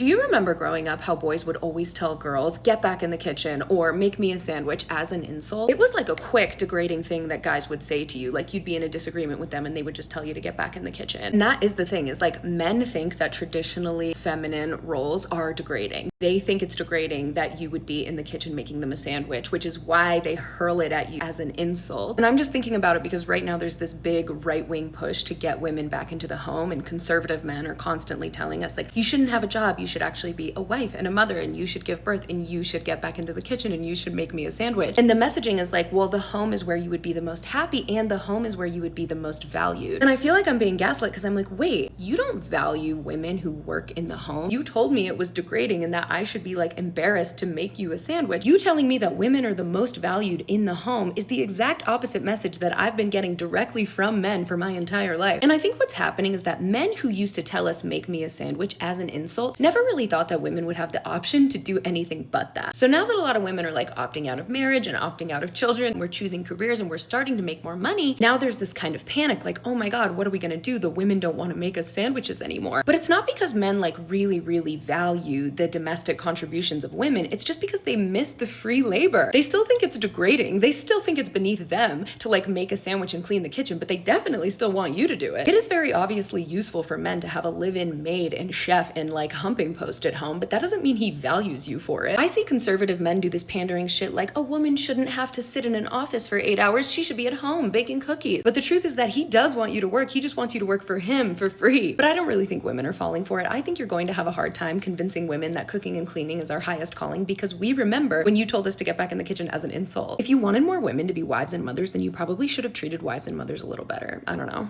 Do you remember growing up how boys would always tell girls, get back in the kitchen or make me a sandwich as an insult? It was like a quick degrading thing that guys would say to you. Like you'd be in a disagreement with them and they would just tell you to get back in the kitchen. And that is the thing, is like men think that traditionally feminine roles are degrading. They think it's degrading that you would be in the kitchen making them a sandwich, which is why they hurl it at you as an insult. And I'm just thinking about it because right now there's this big right-wing push to get women back into the home, and conservative men are constantly telling us like, you shouldn't have a job, you should actually be a wife and a mother, and you should give birth, and you should get back into the kitchen, and you should make me a sandwich. And the messaging is like, well, the home is where you would be the most happy, and the home is where you would be the most valued. And I feel like I'm being gaslit because I'm like, wait, you don't value women who work in the home. You told me it was degrading and that I should be like embarrassed to make you a sandwich. You telling me that women are the most valued in the home is the exact opposite message that I've been getting directly from men for my entire life. And I think what's happening is that men who used to tell us make me a sandwich as an insult never really thought that women would have the option to do anything but that. So now that a lot of women are like opting out of marriage and opting out of children, we're choosing careers and we're starting to make more money, now there's this kind of panic like, oh my God, what are we gonna do? The women don't want to make us sandwiches anymore. But it's not because men like really value the domestic contributions of women. It's just because they miss the free labor. They still think it's degrading. They still think it's beneath them to like make a sandwich and clean the kitchen, but they definitely still want you to do it. It is very obviously useful for men to have a live-in maid and chef and like humping post at home, but that doesn't mean he values you for it. I see conservative men do this pandering shit like, a woman shouldn't have to sit in an office for 8 hours. She should be at home baking cookies. But the truth is that he does want you to work. He just wants you to work for him for free. But I don't really think women are falling for it. I think you're going to have a hard time convincing women that cooking and cleaning is our highest calling, because we remember when you told us to get back in the kitchen as an insult. If you wanted more women to be wives and mothers, then you probably should have treated wives and mothers a little better. I don't know.